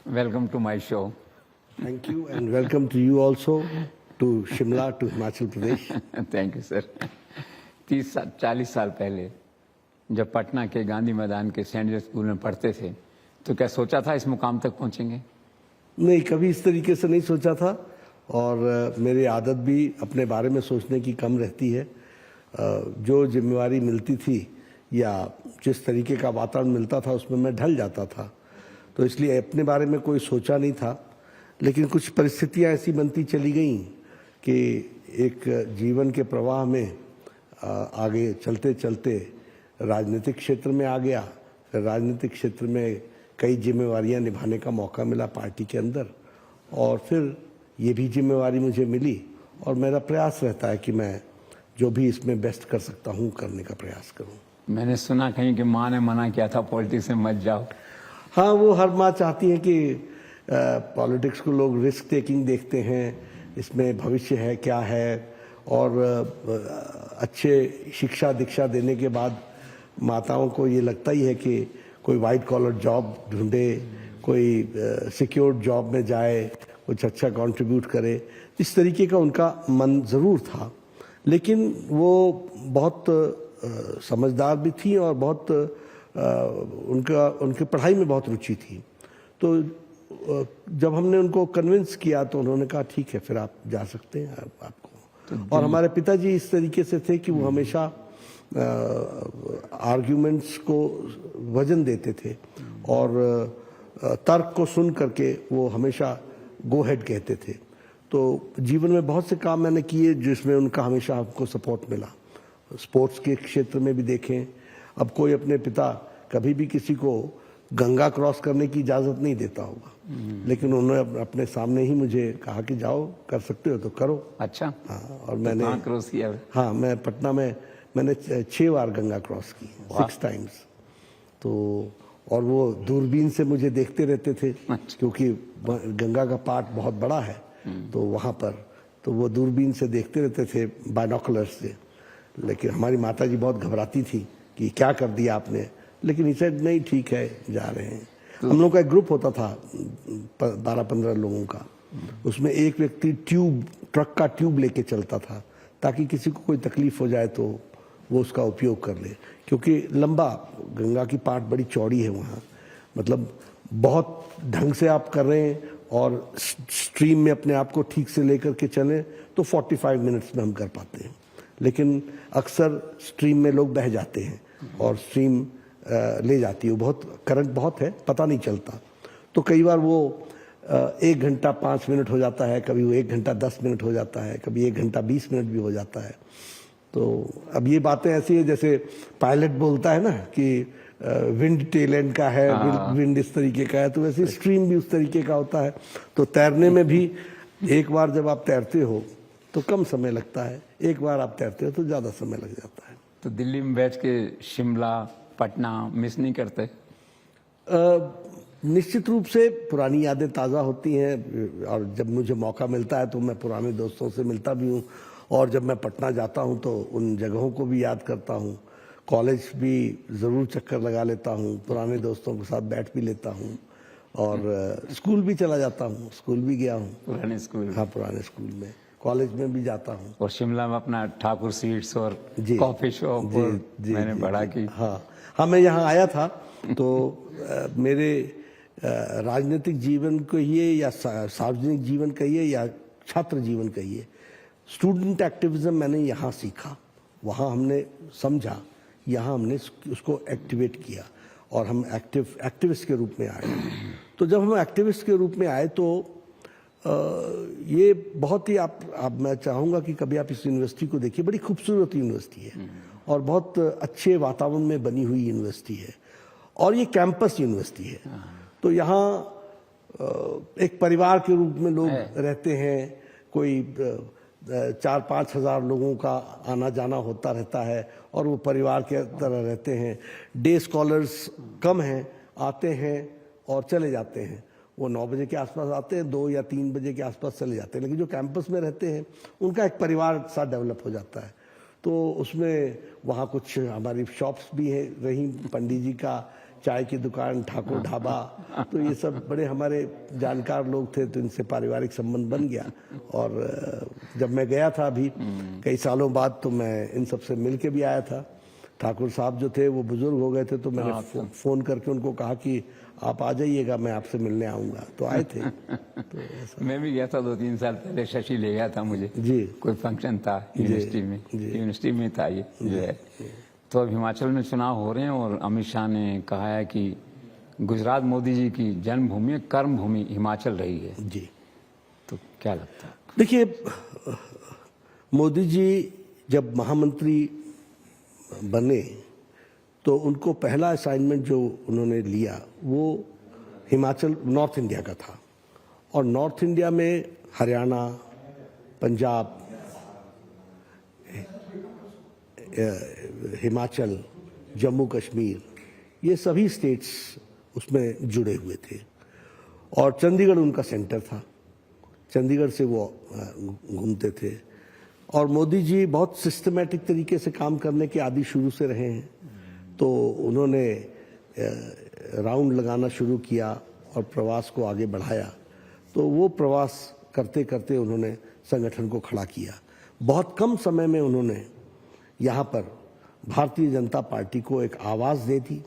Welcome to my show. Thank you and welcome to you also to Shimla, to Himachal Pradesh. Thank you, sir. 40 साल पहले जब पटना के गांधी मैदान के Saint Xavier school में पढ़ते थे तो क्या सोचा था इस मुकाम तक पहुंचेंगे? नहीं, कभी इस तरीके से नहीं सोचा था और मेरी आदत भी अपने बारे में सोचने की कम रहती है। जो जिम्मेवारी मिलती थी या जिस तरीके का वातावरण मिलता था उसमें मैं ढल जाता था, तो इसलिए अपने बारे में कोई सोचा नहीं था। लेकिन कुछ परिस्थितियां ऐसी बनती चली गईं कि एक जीवन के प्रवाह में आगे चलते चलते राजनीतिक क्षेत्र में आ गया। फिर राजनीतिक क्षेत्र में कई जिम्मेवारियां निभाने का मौका मिला पार्टी के अंदर, और फिर ये भी जिम्मेवारी मुझे मिली और मेरा प्रयास रहता है कि मैं जो भी इसमें बेस्ट कर सकता हूँ करने का प्रयास करूँ। मैंने सुना कहीं कि माँ ने मना किया था पॉलिटिक्स में मत जाओ। हाँ, वो हर माँ चाहती है कि पॉलिटिक्स को लोग रिस्क टेकिंग देखते हैं, इसमें भविष्य है क्या है, और अच्छे शिक्षा दीक्षा देने के बाद माताओं को ये लगता ही है कि कोई वाइट कॉलर जॉब ढूंढे, कोई सिक्योर्ड जॉब में जाए, कुछ अच्छा कंट्रीब्यूट करे। इस तरीके का उनका मन ज़रूर था, लेकिन वो बहुत समझदार भी थी और बहुत उनके पढ़ाई में बहुत रुचि थी। तो जब हमने उनको कन्विंस किया तो उन्होंने कहा ठीक है, फिर आप जा सकते हैं आपको। और हमारे पिताजी इस तरीके से थे कि वो हमेशा आर्ग्यूमेंट्स को वजन देते थे और तर्क को सुन करके वो हमेशा गो हेड कहते थे। तो जीवन में बहुत से काम मैंने किए जिसमें उनका हमेशा हमको सपोर्ट मिला। स्पोर्ट्स के क्षेत्र में भी देखें, अब कोई अपने पिता कभी भी किसी को गंगा क्रॉस करने की इजाज़त नहीं देता होगा, लेकिन उन्होंने अपने सामने ही मुझे कहा कि जाओ, कर सकते हो तो करो। अच्छा। हाँ, और मैंने तो क्रॉस किया? हाँ, मैं पटना में मैंने 6 बार गंगा क्रॉस की, 6 टाइम्स। तो और वो दूरबीन से मुझे देखते रहते थे। अच्छा। क्योंकि गंगा का पार्ट बहुत बड़ा है, तो वहाँ पर तो वो दूरबीन से देखते रहते थे, बाइनोकुलर्स से। लेकिन हमारी माताजी बहुत घबराती थी कि क्या कर दिया आपने, लेकिन इसे नहीं, ठीक है, जा रहे हैं। हम लोग का एक ग्रुप होता था 12-15 लोगों का, उसमें एक व्यक्ति ट्रक का ट्यूब लेके चलता था ताकि किसी को कोई तकलीफ हो जाए तो वो उसका उपयोग कर ले, क्योंकि लंबा गंगा की पार्ट बड़ी चौड़ी है वहाँ। मतलब बहुत ढंग से आप कर रहे हैं और स्ट्रीम में अपने आप को ठीक से लेकर के चलें तो 45 मिनट्स में हम कर पाते हैं, लेकिन अक्सर स्ट्रीम में लोग बह जाते हैं और स्ट्रीम ले जाती है, बहुत करंट बहुत है, पता नहीं चलता। तो कई बार वो 1 घंटा 5 मिनट हो जाता है, कभी वो 1 घंटा 10 मिनट हो जाता है, कभी 1 घंटा 20 मिनट भी हो जाता है। तो अब ये बातें ऐसी है जैसे पायलट बोलता है ना कि विंड टेल एंड का है, विंड इस तरीके का है, तो वैसे स्ट्रीम भी उस तरीके का होता है। तो तैरने में भी एक बार जब आप तैरते हो तो कम समय लगता है, एक बार आप तैरते हो तो ज़्यादा समय लग जाता है। तो दिल्ली में बैठ के शिमला पटना मिस नहीं करते? निश्चित रूप से पुरानी यादें ताज़ा होती हैं, और जब मुझे मौका मिलता है तो मैं पुराने दोस्तों से मिलता भी हूँ, और जब मैं पटना जाता हूँ तो उन जगहों को भी याद करता हूँ। कॉलेज भी ज़रूर चक्कर लगा लेता हूँ, पुराने दोस्तों के साथ बैठ भी लेता हूँ, और स्कूल भी चला जाता हूँ, स्कूल भी गया हूँ। पुराने स्कूल? हाँ, पुराने स्कूल में, कॉलेज में भी जाता हूँ। और शिमला में अपना ठाकुर स्वीट्स और कॉफी शॉप मैंने पढ़ा कि हाँ, मैं यहाँ आया था तो मेरे राजनीतिक जीवन कहिए या सार्वजनिक जीवन कहिए या छात्र जीवन कहिए, स्टूडेंट एक्टिविज्म मैंने यहाँ सीखा, वहाँ हमने समझा, यहाँ हमने उसको एक्टिवेट किया और हम एक्टिविस्ट के रूप में आए। तो जब हम एक्टिविस्ट के रूप में आए तो ये बहुत ही मैं चाहूँगा कि कभी आप इस यूनिवर्सिटी को देखिए, बड़ी खूबसूरत यूनिवर्सिटी है और बहुत अच्छे वातावरण में बनी हुई यूनिवर्सिटी है, और ये कैंपस यूनिवर्सिटी है। तो यहाँ एक परिवार के रूप में लोग रहते हैं, कोई 4-5 हज़ार लोगों का आना जाना होता रहता है और वो परिवार के तरह रहते हैं। डे स्कॉलर्स कम हैं, आते हैं और चले जाते हैं। वो 9 बजे के आसपास आते हैं, 2 या 3 बजे के आसपास चले जाते हैं, लेकिन जो कैंपस में रहते हैं उनका एक परिवार सा डेवलप हो जाता है। तो उसमें वहाँ कुछ हमारी शॉप्स भी है रही, पंडित जी का चाय की दुकान, ठाकुर ढाबा, तो ये सब बड़े हमारे जानकार लोग थे, तो इनसे पारिवारिक संबंध बन गया। और जब मैं गया था अभी कई सालों बाद, तो मैं इन सबसे मिल के भी आया था। ठाकुर साहब जो थे वो बुजुर्ग हो गए थे, तो मैंने फोन करके उनको कहा कि आप आ जाइएगा, मैं आपसे मिलने आऊंगा, तो आए थे। तो मैं भी गया था 2-3 साल पहले, शशि ले गया था मुझे, जी कोई फंक्शन था यूनिवर्सिटी में था ये जो है। तो अब हिमाचल में चुनाव हो रहे हैं और अमित शाह ने कहा है कि गुजरात मोदी जी की जन्मभूमि, कर्म भूमि हिमाचल रही है। जी, तो क्या लगता है? देखिए, मोदी जी जब महामंत्री बने तो उनको पहला असाइनमेंट जो उन्होंने लिया वो हिमाचल, नॉर्थ इंडिया का था। और नॉर्थ इंडिया में हरियाणा, पंजाब, हिमाचल, जम्मू कश्मीर, ये सभी स्टेट्स उसमें जुड़े हुए थे। और चंडीगढ़ उनका सेंटर था, चंडीगढ़ से वो घूमते थे। और मोदी जी बहुत सिस्टमैटिक तरीके से काम करने के आदी शुरू से रहे हैं। तो उन्होंने राउंड लगाना शुरू किया और प्रवास को आगे बढ़ाया। तो वो प्रवास करते करते उन्होंने संगठन को खड़ा किया। बहुत कम समय में उन्होंने यहाँ पर भारतीय जनता पार्टी को एक आवाज़ दे दी।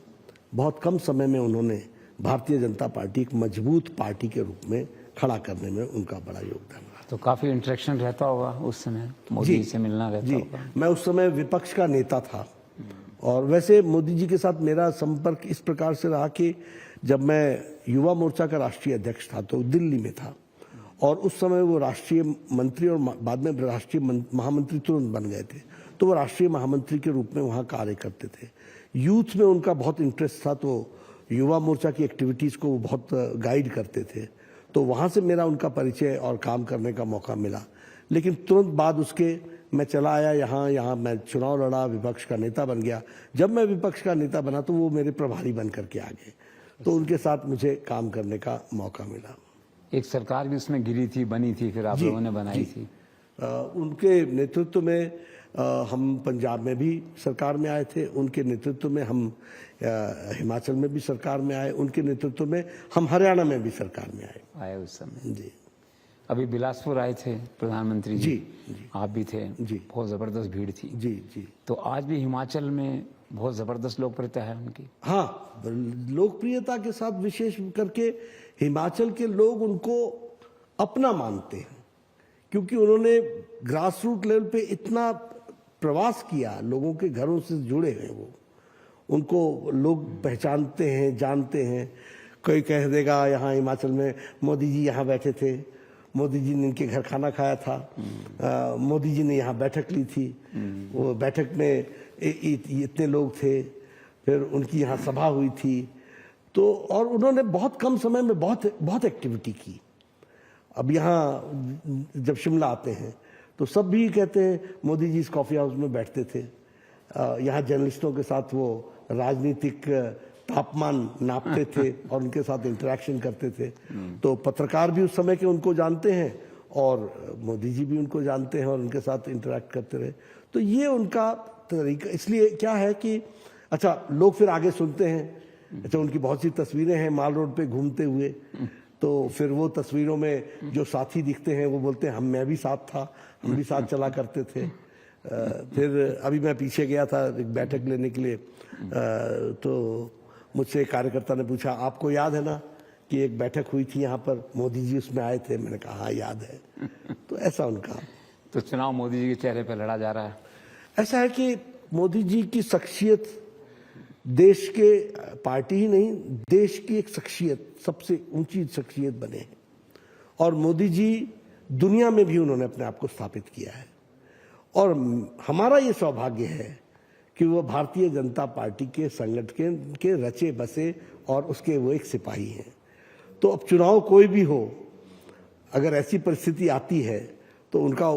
बहुत कम समय में उन्होंने भारतीय जनता पार्टी एक मजबूत पार्टी के रूप में खड़ा करने में उनका बड़ा योगदान रहा। तो काफी इंटरेक्शन रहता होगा उस समय, मोदी जी से मिलना रहता होगा? मैं उस समय विपक्ष का नेता था। और वैसे मोदी जी के साथ मेरा संपर्क इस प्रकार से रहा कि जब मैं युवा मोर्चा का राष्ट्रीय अध्यक्ष था तो दिल्ली में था, और उस समय वो राष्ट्रीय मंत्री और बाद में राष्ट्रीय महामंत्री तुरंत बन गए थे। तो वो राष्ट्रीय महामंत्री के रूप में वहाँ कार्य करते थे। यूथ में उनका बहुत इंटरेस्ट था, तो युवा मोर्चा की एक्टिविटीज़ को वो बहुत गाइड करते थे। तो वहाँ से मेरा उनका परिचय और काम करने का मौका मिला। लेकिन तुरंत बाद उसके मैं चला आया यहाँ मैं चुनाव लड़ा, विपक्ष का नेता बन गया। जब मैं विपक्ष का नेता बना तो वो मेरे प्रभारी बन करके आ गए, तो उनके साथ मुझे काम करने का मौका मिला। एक सरकार भी उसमें गिरी थी, बनी थी, फिर आप लोगों ने बनाई थी। उनके नेतृत्व में हम पंजाब में भी सरकार में आए थे, उनके नेतृत्व में हम हिमाचल में भी सरकार में आए, उनके नेतृत्व में हम हरियाणा में भी सरकार में आए उस समय। जी। अभी बिलासपुर आए थे प्रधानमंत्री जी, आप भी थे जी। बहुत जबरदस्त भीड़ थी जी जी। तो आज भी हिमाचल में बहुत जबरदस्त लोकप्रियता है उनकी। हाँ, लोकप्रियता के साथ विशेष करके हिमाचल के लोग उनको अपना मानते हैं, क्योंकि उन्होंने ग्रास रूट लेवल पे इतना प्रवास किया, लोगों के घरों से जुड़े हैं वो, उनको लोग पहचानते हैं, जानते हैं। कोई कह देगा यहाँ हिमाचल में मोदी जी यहाँ बैठे थे, मोदी जी ने इनके घर खाना खाया था, मोदी जी ने यहाँ बैठक ली थी, वो बैठक में इतने लोग थे, फिर उनकी यहाँ सभा हुई थी। तो और उन्होंने बहुत कम समय में बहुत एक्टिविटी की। अब यहाँ जब शिमला आते हैं तो सब भी कहते हैं मोदी जी इस कॉफ़ी हाउस में बैठते थे। यहाँ जर्नलिस्टों के साथ वो राजनीतिक तापमान नापते थे और उनके साथ इंटरेक्शन करते थे। तो पत्रकार भी उस समय के उनको जानते हैं और मोदी जी भी उनको जानते हैं और उनके साथ इंटरेक्ट करते रहे। तो ये उनका तरीका। इसलिए क्या है कि अच्छा, लोग फिर आगे सुनते हैं, अच्छा उनकी बहुत सी तस्वीरें हैं माल रोड पे घूमते हुए, तो फिर वो तस्वीरों में जो साथी दिखते हैं वो बोलते हैं मैं भी साथ था, हम भी साथ चला करते थे। फिर अभी मैं पीछे गया था एक बैठक लेने के लिए, तो मुझसे एक कार्यकर्ता ने पूछा आपको याद है ना कि एक बैठक हुई थी यहाँ पर, मोदी जी उसमें आए थे? मैंने कहा हाँ याद है। तो ऐसा उनका। तो चुनाव मोदी जी के चेहरे पर लड़ा जा रहा है। ऐसा है कि मोदी जी की शख्सियत देश के, पार्टी ही नहीं, देश की एक शख्सियत, सबसे ऊंची शख्सियत बने हैं। और मोदी जी दुनिया में भी उन्होंने अपने आप को स्थापित किया है। और हमारा ये सौभाग्य है कि वो भारतीय जनता पार्टी के संगठन के रचे बसे और उसके वो एक सिपाही हैं। तो अब चुनाव कोई भी हो, अगर ऐसी परिस्थिति आती है तो उनका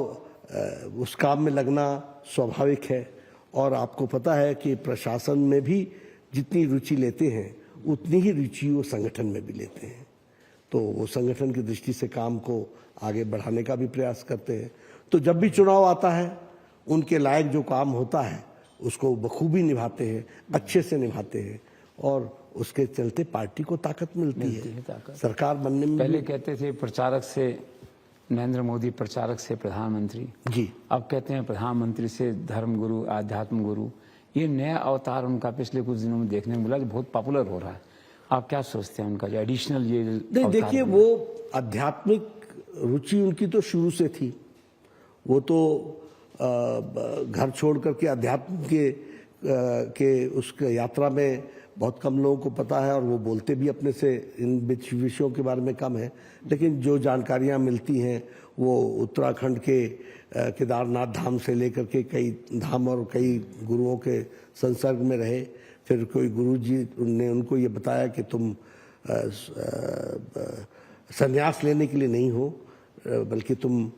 उस काम में लगना स्वाभाविक है। और आपको पता है कि प्रशासन में भी जितनी रुचि लेते हैं उतनी ही रुचि वो संगठन में भी लेते हैं। तो वो संगठन की दृष्टि से काम को आगे बढ़ाने का भी प्रयास करते हैं। तो जब भी चुनाव आता है उनके लायक जो काम होता है उसको बखूबी निभाते हैं, अच्छे से निभाते हैं। और उसके चलते पार्टी को ताकत मिलती है ताकत। सरकार बनने में पहले कहते थे प्रचारक से नरेंद्र मोदी, प्रचारक से प्रधानमंत्री, जी अब कहते हैं प्रधानमंत्री से धर्मगुरु, आध्यात्म गुरु। ये नया अवतार उनका पिछले कुछ दिनों में देखने को मिला जो बहुत पॉपुलर हो रहा है। आप क्या सोचते हैं उनका जो एडिशनल ये नहीं, देखिए वो आध्यात्मिक रुचि उनकी तो शुरू से थी। वो तो घर छोड़ करके अध्यात्म के उस यात्रा में बहुत कम लोगों को पता है, और वो बोलते भी अपने से इन विषयों के बारे में कम है। लेकिन जो जानकारियां मिलती हैं वो उत्तराखंड के केदारनाथ धाम से लेकर के कई धाम और कई गुरुओं के संसर्ग में रहे। फिर कोई गुरु जी ने उनको ये बताया कि तुम संन्यास लेने के लिए नहीं हो, बल्कि तुम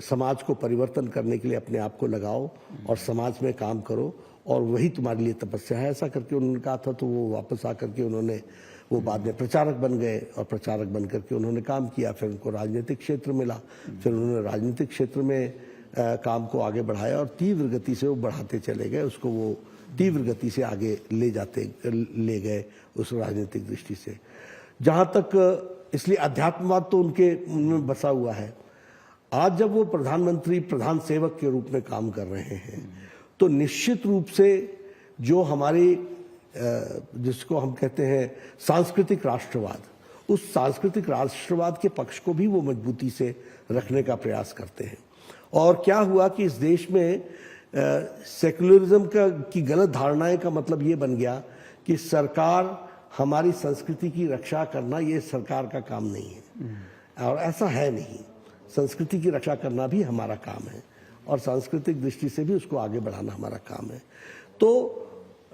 समाज को परिवर्तन करने के लिए अपने आप को लगाओ और समाज में काम करो, और वही तुम्हारे लिए तपस्या है। ऐसा करके उन्होंने कहा था। तो वो वापस आकर के उन्होंने वो बाद में प्रचारक बन गए, और प्रचारक बन करके उन्होंने काम किया। फिर उनको राजनीतिक क्षेत्र मिला, फिर उन्होंने राजनीतिक क्षेत्र में काम को आगे बढ़ाया, और तीव्र गति से वो बढ़ाते चले गए। उसको वो तीव्र गति से आगे ले गए उस राजनीतिक दृष्टि से। जहाँ तक इसलिए अध्यात्मवाद तो उनमें बसा हुआ है। आज जब वो प्रधानमंत्री प्रधान सेवक के रूप में काम कर रहे हैं, तो निश्चित रूप से जो हमारी जिसको हम कहते हैं सांस्कृतिक राष्ट्रवाद, उस सांस्कृतिक राष्ट्रवाद के पक्ष को भी वो मजबूती से रखने का प्रयास करते हैं। और क्या हुआ कि इस देश में सेक्युलरिज्म की गलत धारणाएं का मतलब ये बन गया कि सरकार हमारी संस्कृति की रक्षा करना ये सरकार का काम नहीं है, और ऐसा है नहीं। संस्कृति की रक्षा करना भी हमारा काम है, और सांस्कृतिक दृष्टि से भी उसको आगे बढ़ाना हमारा काम है। तो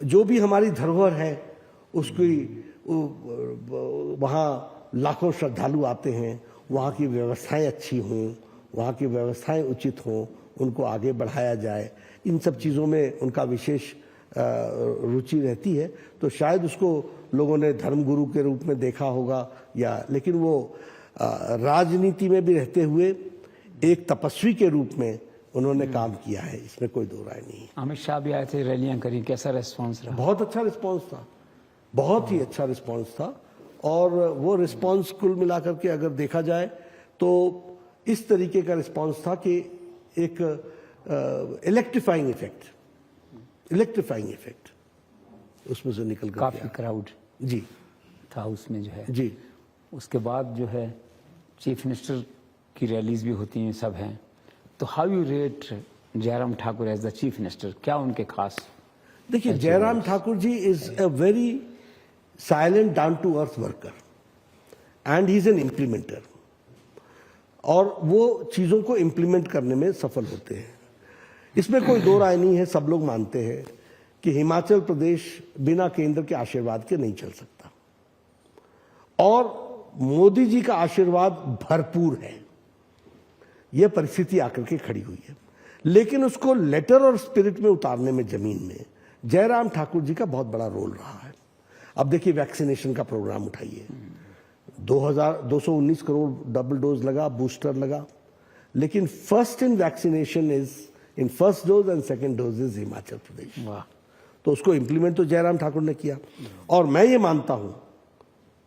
जो भी हमारी धरोहर है उसकी वहाँ लाखों श्रद्धालु आते हैं, वहाँ की व्यवस्थाएं अच्छी हों, वहाँ की व्यवस्थाएं उचित हों, उनको आगे बढ़ाया जाए। इन सब चीज़ों में उनका विशेष रुचि रहती है। तो शायद उसको लोगों ने धर्मगुरु के रूप में देखा होगा, या लेकिन वो राजनीति में भी रहते हुए एक तपस्वी के रूप में उन्होंने काम किया है, इसमें कोई दो राय नहीं है। अमित शाह भी आए थे, रैलियां करी, कैसा रिस्पांस रहा? बहुत अच्छा रिस्पांस था, बहुत ही अच्छा रिस्पांस था। और वो रिस्पांस कुल मिलाकर के अगर देखा जाए तो इस तरीके का रिस्पांस था कि एक इलेक्ट्रीफाइंग इफेक्ट उसमें से निकल कर काफी क्राउड जी था उसमें जो है जी। उसके बाद जो है चीफ मिनिस्टर की रैलीज भी होती हैं, सब हैं। तो how you rate Jairam Thakur as the chief minister? क्या उनके खास? देखिए, Jairam Thakur ji is a very silent down to earth worker, and he is an implementer, और वो चीजों को इम्प्लीमेंट करने में सफल होते हैं। इसमें कोई दो राय नहीं है। सब लोग मानते हैं कि हिमाचल प्रदेश बिना केंद्र के आशीर्वाद के नहीं चल सकता, और मोदी जी का आशीर्वाद भरपूर है। यह परिस्थिति आकर के खड़ी हुई है, लेकिन उसको लेटर और स्पिरिट में उतारने में जमीन में जयराम ठाकुर जी का बहुत बड़ा रोल रहा है। अब देखिए, वैक्सीनेशन का प्रोग्राम उठाइए, 219 करोड़ डबल डोज लगा, बूस्टर लगा, लेकिन first in vaccination is in first dose and second dose is Himachal Pradesh. वाह। तो उसको इंप्लीमेंट तो जयराम ठाकुर ने किया। और मैं ये मानता हूं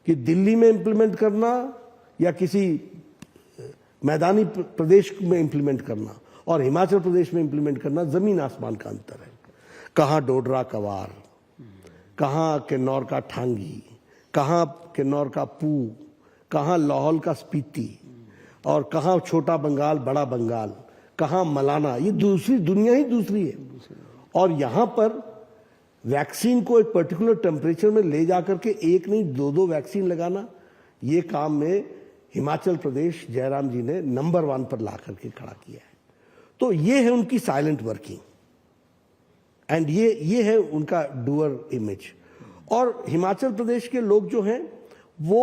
कि दिल्ली में इंप्लीमेंट करना या किसी मैदानी प्रदेश में इंप्लीमेंट करना और हिमाचल प्रदेश में इंप्लीमेंट करना जमीन आसमान का अंतर है। कहाँ डोडरा कवार, कहाँ किन्नौर का ठांगी, कहाँ किन्नौर का पू, कहाँ लाहौल का स्पीति, और कहाँ छोटा बंगाल बड़ा बंगाल, कहाँ मलाना। ये दूसरी दुनिया ही दूसरी है। और यहाँ पर वैक्सीन को एक पर्टिकुलर टेम्परेचर में ले जाकर के एक नहीं दो वैक्सीन लगाना, ये काम में हिमाचल प्रदेश जयराम जी ने नंबर 1 पर ला करके खड़ा किया है। तो ये है उनकी साइलेंट वर्किंग, एंड ये है उनका डूअर इमेज। और हिमाचल प्रदेश के लोग जो हैं वो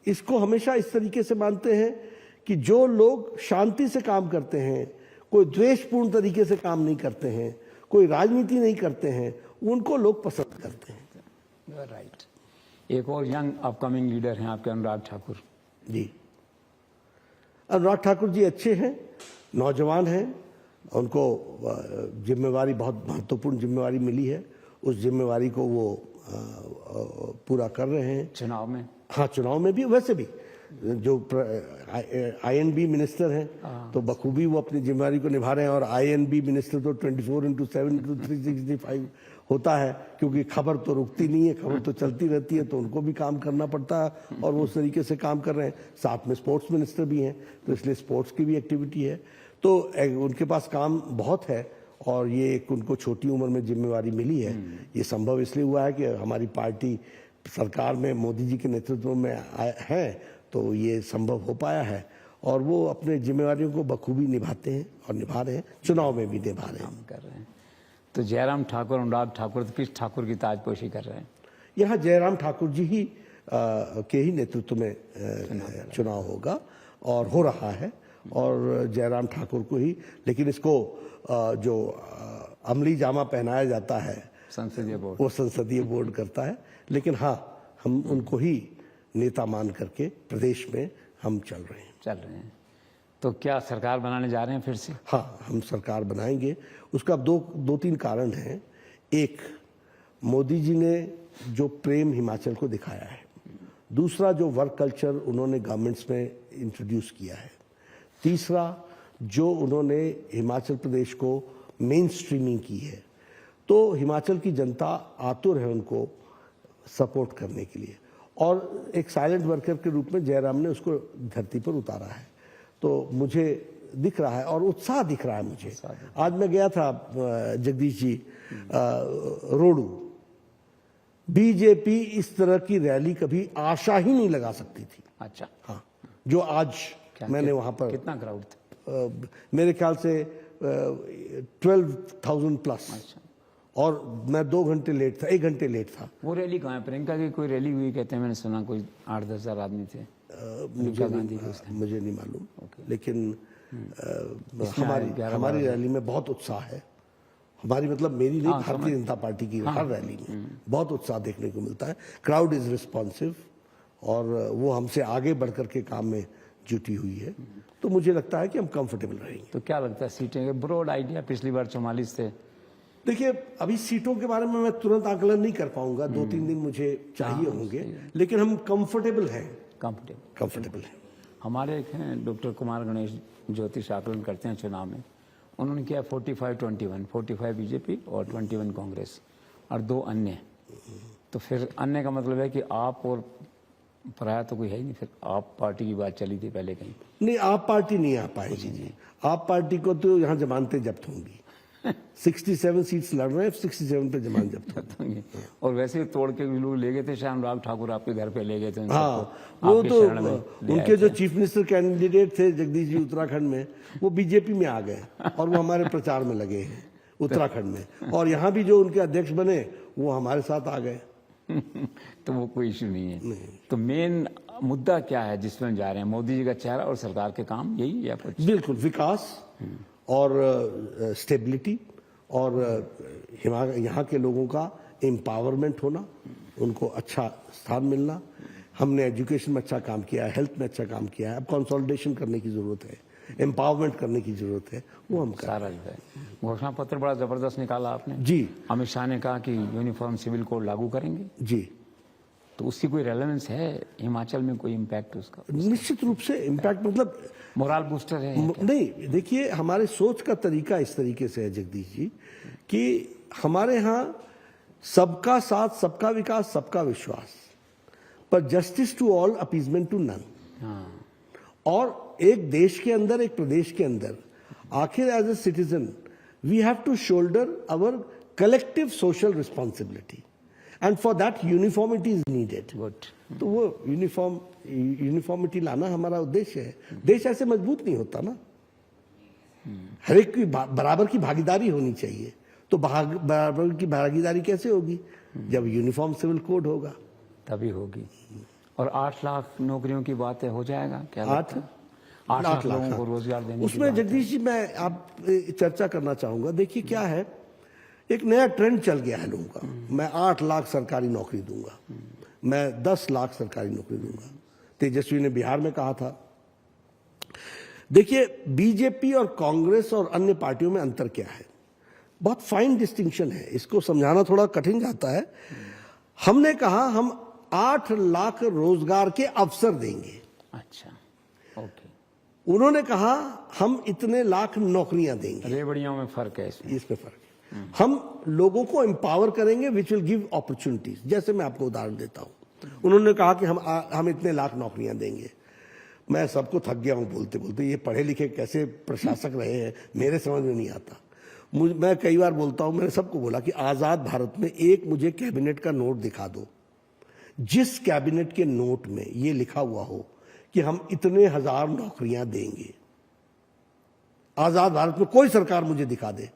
इसको हमेशा इस तरीके से मानते हैं कि जो लोग शांति से काम करते हैं, कोई द्वेषपूर्ण तरीके से काम नहीं करते हैं, कोई राजनीति नहीं करते हैं, उनको लोग पसंद करते हैं। राइट। एक और यंग अपकमिंग लीडर हैं आपके, अनुराग ठाकुर जी। अनुराग ठाकुर जी अच्छे हैं, नौजवान हैं, उनको जिम्मेवारी, बहुत महत्वपूर्ण जिम्मेवारी मिली है, उस जिम्मेवारी को वो पूरा कर रहे हैं। चुनाव में? हाँ, चुनाव में भी, वैसे भी जो INB मिनिस्टर हैं तो बखूबी वो अपनी जिम्मेवारी को निभा रहे हैं। और INB मिनिस्टर तो 24/7/365 होता है, क्योंकि खबर तो रुकती नहीं है, खबर तो चलती रहती है, तो उनको भी काम करना पड़ता है और वो उस तरीके से काम कर रहे हैं। साथ में स्पोर्ट्स मिनिस्टर भी हैं, तो इसलिए स्पोर्ट्स की भी एक्टिविटी है। तो उनके पास काम बहुत है और ये एक उनको छोटी उम्र में जिम्मेवारी मिली है। ये संभव इसलिए हुआ है कि हमारी पार्टी सरकार में मोदी जी के नेतृत्व में है, तो ये संभव हो पाया है और वो अपने जिम्मेवारियों को बखूबी निभाते हैं और निभा रहे हैं, चुनाव में भी निभा रहे हैं। कर रहे हैं। तो जयराम ठाकुर, अनुराग ठाकुर, तो किस ठाकुर की ताजपोशी कर रहे हैं? यहाँ जयराम ठाकुर जी ही के ही नेतृत्व में चुनाव होगा और हो रहा है, और जयराम ठाकुर को ही, लेकिन इसको जो अमली जामा पहनाया जाता है संसदीय बोर्ड, वो संसदीय बोर्ड करता है। लेकिन हाँ, हम उनको ही नेता मान करके प्रदेश में हम चल रहे हैं। तो क्या सरकार बनाने जा रहे हैं फिर से? हाँ, हम सरकार बनाएंगे। उसका दो तीन कारण हैं। एक, मोदी जी ने जो प्रेम हिमाचल को दिखाया है। दूसरा, जो वर्क कल्चर उन्होंने गवर्नमेंट्स में इंट्रोड्यूस किया है। तीसरा, जो उन्होंने हिमाचल प्रदेश को मेन स्ट्रीमिंग की है। तो हिमाचल की जनता आतुर है उनको सपोर्ट करने के लिए, और एक साइलेंट वर्कर के रूप में जयराम ने उसको धरती पर उतारा है। तो मुझे दिख रहा है और उत्साह दिख रहा है मुझे। आज मैं गया था जगदीश जी रोडू। बीजेपी इस तरह की रैली कभी आशा ही नहीं लगा सकती थी। अच्छा। हाँ, जो आज मैंने वहां पर, कितना क्राउड था? मेरे ख्याल से 12,000 प्लस। अच्छा। और मैं 2 घंटे लेट था, 1 घंटे लेट था। वो रैली कहाँ है? प्रियंका की कोई रैली हुई कहते हैं, मैंने सुना कोई 8-10 हजार आदमी थे। मुझे नहीं मालूम, लेकिन हमारी रैली में बहुत उत्साह है। हमारी मतलब मेरी नहीं, भारतीय जनता पार्टी की हर रैली में बहुत उत्साह देखने को मिलता है। क्राउड इज रिस्पॉन्सिव और वो हमसे आगे बढ़कर के काम में जुटी हुई है। तो मुझे लगता है कि हम कंफर्टेबल रहेंगे। तो क्या लगता है सीटें? ब्रॉड आइडिया, पिछली बार 44 थे। देखिए, अभी सीटों के बारे में मैं तुरंत आकलन नहीं कर पाऊंगा, 2-3 दिन मुझे चाहिए होंगे, लेकिन हम कंफर्टेबल हैं। कंफर्टेबल है। हमारे एक हैं डॉक्टर कुमार गणेश, ज्योतिष आकलन करते हैं चुनाव में। उन्होंने किया 45-21, 45 बीजेपी और 21 कांग्रेस और 2 अन्य। तो फिर अन्य का मतलब है कि आप और पराया तो कोई है ही नहीं। फिर आप पार्टी की बात चली थी पहले कहीं? नहीं, आप पार्टी नहीं आ पाएगी। आप पार्टी को तो यहाँ जमानतें जब्त होंगी। 67 सीट्स लड़ रहे हैं, 67 पे जमानत जब्त होंगी। और वैसे तोड़ के भी लोग ले गए थे। अनुराग ठाकुर आपके घर पे ले गए थे। हाँ, वो तो उनके जो चीफ मिनिस्टर कैंडिडेट थे जगदीश जी उत्तराखंड में, वो बीजेपी में आ गए और वो हमारे प्रचार में लगे हैं उत्तराखंड में। और यहाँ भी जो उनके अध्यक्ष बने वो हमारे साथ आ गए। तो वो कोई इश्यू नहीं है। तो मेन मुद्दा क्या है जिसमें जा रहे हैं? मोदी जी का चेहरा और सरकार के काम, यही या कुछ? बिल्कुल, विकास और स्टेबिलिटी और यहाँ के लोगों का एम्पावरमेंट होना, उनको अच्छा स्थान मिलना। हमने एजुकेशन में अच्छा काम किया है, हेल्थ में अच्छा काम किया है। अब कंसोलिडेशन करने की जरूरत है, एम्पावरमेंट करने की जरूरत है, वो हम सारा है। घोषणा पत्र बड़ा जबरदस्त निकाला आपने जी। अमित शाह ने कहा कि यूनिफॉर्म सिविल कोड लागू करेंगे जी। तो उसकी कोई रेलेवेंस है हिमाचल में? कोई इम्पैक्ट उसका? निश्चित रूप से इम्पैक्ट, मतलब मोरल बूस्टर है नहीं। देखिए, हमारे सोच का तरीका इस तरीके से है जगदीश जी कि हमारे यहाँ सबका साथ, सबका विकास, सबका विश्वास, पर justice to all, appeasement to none. और एक देश के अंदर, एक प्रदेश के अंदर, आखिर as a citizen we have to shoulder our collective social responsibility and for that uniformity is needed. तो वो यूनिफॉर्मिटी लाना हमारा उद्देश्य है। देश ऐसे मजबूत नहीं होता ना, हर एक की बराबर की भागीदारी होनी चाहिए। तो बराबर की भागीदारी कैसे होगी? जब यूनिफॉर्म सिविल कोड होगा तभी होगी। और 8 लाख नौकरियों की बात है, हो जाएगा क्या? 8 लाख लोगों को रोजगार देने उसमें जगदीश जी मैं आप चर्चा करना चाहूंगा। देखिए क्या है, एक नया ट्रेंड चल गया है लोगों का। मैं 8 लाख सरकारी नौकरी दूंगा, मैं 10 लाख सरकारी नौकरी दूंगा। तेजस्वी ने बिहार में कहा था। देखिए, बीजेपी और कांग्रेस और अन्य पार्टियों में अंतर क्या है? बहुत फाइन डिस्टिंक्शन है, इसको समझाना थोड़ा कठिन जाता है। हमने कहा हम 8 लाख रोजगार के अवसर देंगे, अच्छा, ओके। उन्होंने कहा हम इतने लाख नौकरियां देंगे। रेवड़ियों में फर्क है इसमें। इसमें फर्क है। हम लोगों को एम्पावर करेंगे विच विल गिव अपॉर्चुनिटीज। जैसे मैं आपको उदाहरण देता हूं, उन्होंने कहा कि हम इतने लाख नौकरियां देंगे। मैं सबको थक गया हूं बोलते बोलते, ये पढ़े लिखे कैसे प्रशासक रहे हैं मेरे समझ में नहीं आता। मैं कई बार बोलता हूं, मैंने सबको बोला कि आजाद भारत में एक मुझे कैबिनेट का नोट दिखा दो जिस कैबिनेट के नोट में ये लिखा हुआ हो कि हम इतने हजार नौकरियां देंगे। आजाद भारत में कोई सरकार मुझे दिखा दे।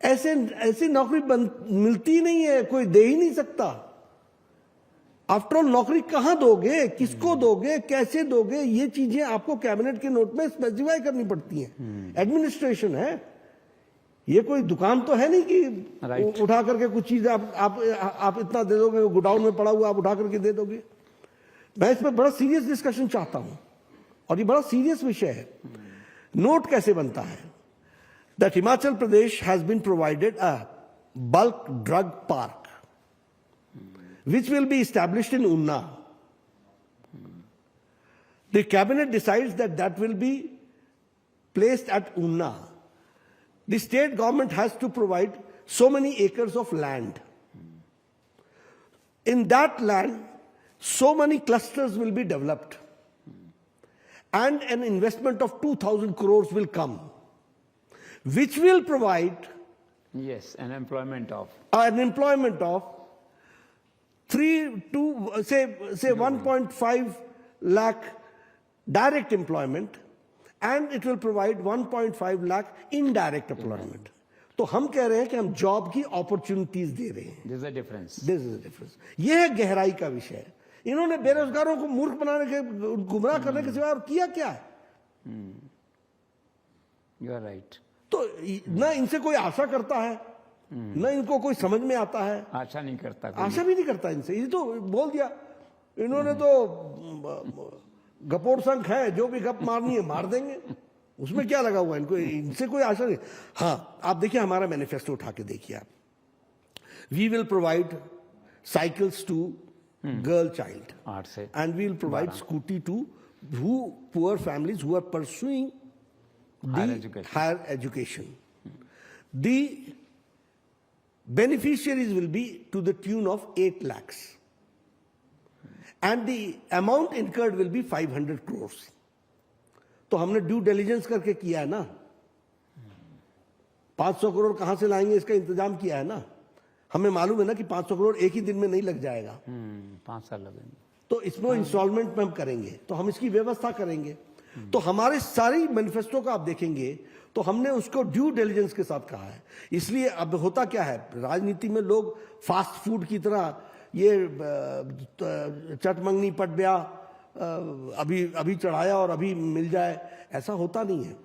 ऐसी नौकरी मिलती नहीं है, कोई दे ही नहीं सकता। आफ्टर ऑल नौकरी कहां दोगे, किसको दोगे, कैसे दोगे, ये चीजें आपको कैबिनेट के नोट में स्पेसिफाई करनी पड़ती हैं। एडमिनिस्ट्रेशन है, ये कोई दुकान तो है नहीं कि उठा करके कुछ चीज आप इतना दे दोगे, गोडाउन में पड़ा हुआ आप उठा करके दे दोगे। मैं इस पर बड़ा सीरियस डिस्कशन चाहता हूं और ये बड़ा सीरियस विषय है। नोट कैसे बनता है? That Himachal Pradesh has been provided a bulk drug park which will be established in Unna. The cabinet decides that will be placed at Unna. The state government has to provide so many acres of land. In that land, so many clusters will be developed. And an investment of 2,000 crores will come, which will provide an employment of 3 to say 1.5 lakh direct employment, and it will provide 1.5 lakh indirect employment. तो हम कह रहे हैं कि हम job की opportunities दे रहे हैं। There's a difference. This is difference. ये है गहराई का विषय। इन्होंने बेरोजगारों को मूर्ख बनाने के, गुमराह करने के सिवा और किया क्या है? You are right. तो ना इनसे कोई आशा करता है, न इनको कोई समझ में आता है। आशा नहीं करता, आशा भी नहीं करता इनसे। ये तो बोल दिया इन्होंने, तो गपोड़ संख है, जो भी गप मारनी है मार देंगे, उसमें क्या लगा हुआ इनको, इनसे कोई आशा नहीं। हाँ, आप देखिए हमारा मैनिफेस्टो उठा के देखिए आप। We will provide cycles to girl child 8 से, and we will provide scooty to poor families who are pursuing higher education. The beneficiaries will be to the tune of 8 lakhs. And the amount incurred will be 500 crores. तो हमने due diligence करके किया है ना। 500 करोड़ कहां से लाएंगे इसका इंतजाम किया है ना। हमें मालूम है ना कि 500 करोड़ एक ही दिन में नहीं लग जाएगा, 5 साल लगेंगे। तो इसमें इंस्टॉलमेंट में हम करेंगे, तो हम इसकी व्यवस्था करेंगे। तो हमारे सारी मैनिफेस्टो का आप देखेंगे तो हमने उसको ड्यू डिलिजेंस के साथ कहा है। इसलिए अब होता क्या है, राजनीति में लोग फास्ट फूड की तरह ये चटमंगनी पट ब्या अभी चढ़ाया और अभी मिल जाए, ऐसा होता नहीं है।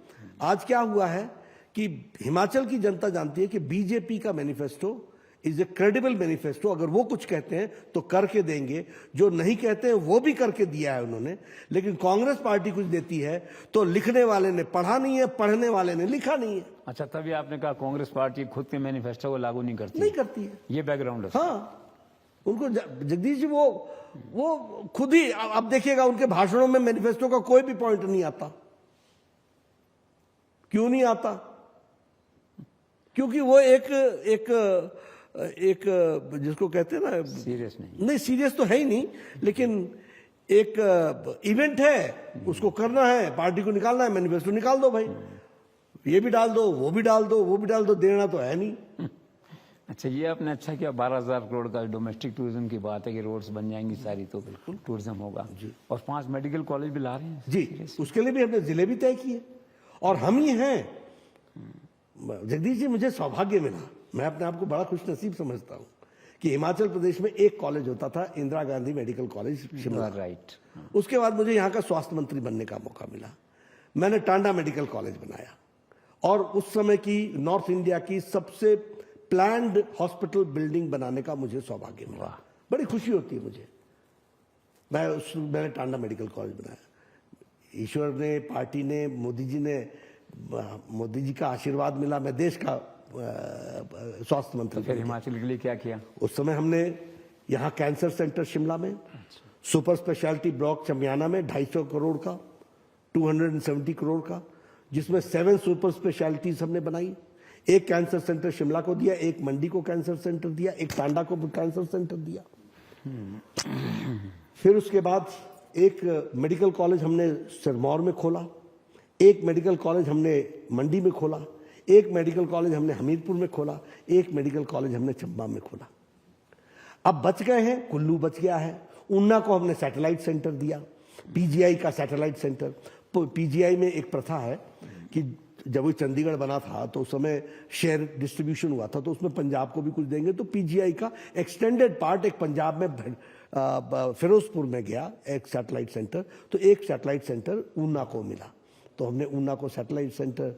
आज क्या हुआ है कि हिमाचल की जनता जानती है कि बीजेपी का manifesto is a credible manifesto. अगर वो कुछ कहते हैं तो करके देंगे, जो नहीं कहते हैं वो भी करके दिया है उन्होंने। लेकिन कांग्रेस पार्टी कुछ देती है तो लिखने वाले ने पढ़ा नहीं है, पढ़ने वाले ने लिखा नहीं है। अच्छा, तभी आपने कहा कांग्रेस पार्टी खुद के मैनिफेस्टो को लागू नहीं करती है। ये बैकग्राउंड है। हाँ, उनको जगदीश जी वो खुद ही, आप देखिएगा उनके भाषणों में मैनिफेस्टो का कोई भी पॉइंट नहीं आता। क्यों नहीं आता? क्योंकि वो एक जिसको कहते हैं ना, सीरियस नहीं, सीरियस तो है ही नहीं, लेकिन एक इवेंट है, उसको करना है, पार्टी को निकालना है, मैनिफेस्टो निकाल दो भाई, ये भी डाल दो, वो भी डाल दो, वो भी डाल दो, देना तो है नहीं। अच्छा, ये आपने अच्छा किया, 12,000 करोड़ का डोमेस्टिक टूरिज्म की बात है कि रोड्स बन जाएंगी सारी, तो बिल्कुल टूरिज्म होगा जी। और 5 मेडिकल कॉलेज भी ला रहे हैं जी, उसके लिए भी हमने जिले भी तय किए और हम ही हैं। जगदीश जी, मुझे सौभाग्य मिला, मैं अपने आप को बड़ा खुश नसीब समझता हूं कि हिमाचल प्रदेश में एक कॉलेज होता था, Indira Gandhi medical college Shimla, right. उसके बाद मुझे यहाँ का स्वास्थ्य मंत्री बनने का मौका मिला। मैंने टांडा मेडिकल कॉलेज बनाया और उस समय की नॉर्थ इंडिया की सबसे प्लान्ड हॉस्पिटल बिल्डिंग बनाने का मुझे सौभाग्य मिला। बड़ी खुशी होती है मुझे। मैंने टांडा मेडिकल कॉलेज बनाया। ईश्वर ने, पार्टी ने, मोदी जी का आशीर्वाद मिला। मैं देश का स्वास्थ्य मंत्री। तो फिर हिमाचल के लिए क्या किया? उस समय हमने यहाँ कैंसर सेंटर शिमला में, सुपर स्पेशलिटी ब्लॉक चमियाना में 250 करोड़ का, 270 करोड़ का, जिसमें 7 सुपर स्पेशलिटीज हमने बनाई। एक कैंसर सेंटर शिमला को दिया, एक मंडी को कैंसर सेंटर दिया, एक टांडा को कैंसर सेंटर दिया। फिर उसके बाद एक मेडिकल कॉलेज हमने सिरमौर में खोला, एक मेडिकल कॉलेज हमने मंडी में खोला, एक मेडिकल कॉलेज हमने हमीरपुर में खोला, एक मेडिकल कॉलेज हमने चंबा में खोला। अब बच गए हैं, कुल्लू बच गया है। ऊना को हमने सैटेलाइट सेंटर दिया, पीजीआई का सैटेलाइट सेंटर। पीजीआई में एक प्रथा है कि जब वो चंडीगढ़ बना था तो उस समय शेयर डिस्ट्रीब्यूशन हुआ था, तो उसमें पंजाब को भी कुछ देंगे, तो पीजीआई का एक्सटेंडेड पार्ट एक पंजाब में फिरोजपुर में गया, एक सैटेलाइट सेंटर। तो एक सैटेलाइट सेंटर ऊना को मिला, तो हमने ऊना को सैटेलाइट सेंटर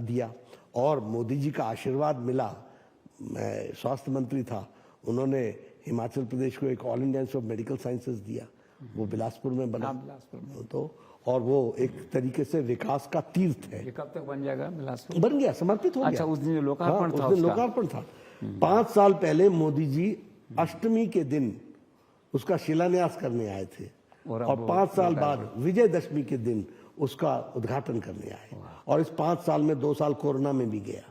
दिया। और मोदी जी का आशीर्वाद मिला, मैं स्वास्थ्य मंत्री था, उन्होंने हिमाचल प्रदेश को एक all India institute of medical sciences दिया, वो बिलासपुर में बना। बिलासपुर में। तो और वो एक तरीके से विकास का तीर्थ है। ये कब तक बन जाएगा बिलासपुर? बन गया, समर्पित हो गया। अच्छा, उस दिन जो लोकार्पण था, उस दिन लोकार्पण था। 5 साल पहले मोदी जी अष्टमी के दिन उसका शिलान्यास करने आए थे, और 5 साल बाद विजयदशमी के दिन उसका उद्घाटन करने आए। और इस 5 साल में 2 साल कोरोना में भी गया।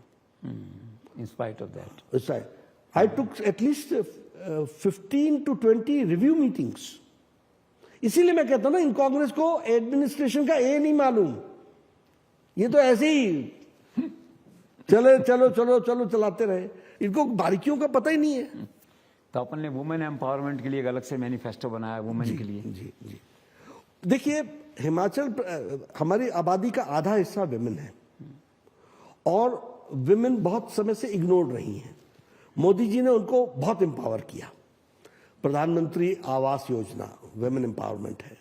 In spite of that I took at least 15 to 20 review meetings. इसीलिए मैं कहता हूं ना, इन कांग्रेस को एडमिनिस्ट्रेशन का ए नहीं मालूम, ये तो ऐसे ही चले चलो चलो चलो चलाते रहे, इनको बारीकियों का पता ही नहीं है। तो अपन ने वुमेन एम्पावरमेंट के लिए एक अलग से मैनिफेस्टो बनाया, वुमेन के लिए। जी जी। देखिए, हिमाचल हमारी आबादी का आधा हिस्सा विमेन है, और विमेन बहुत समय से इग्नोर्ड रही हैं। मोदी जी ने उनको बहुत एम्पावर किया। प्रधानमंत्री आवास योजना विमेन एम्पावरमेंट है,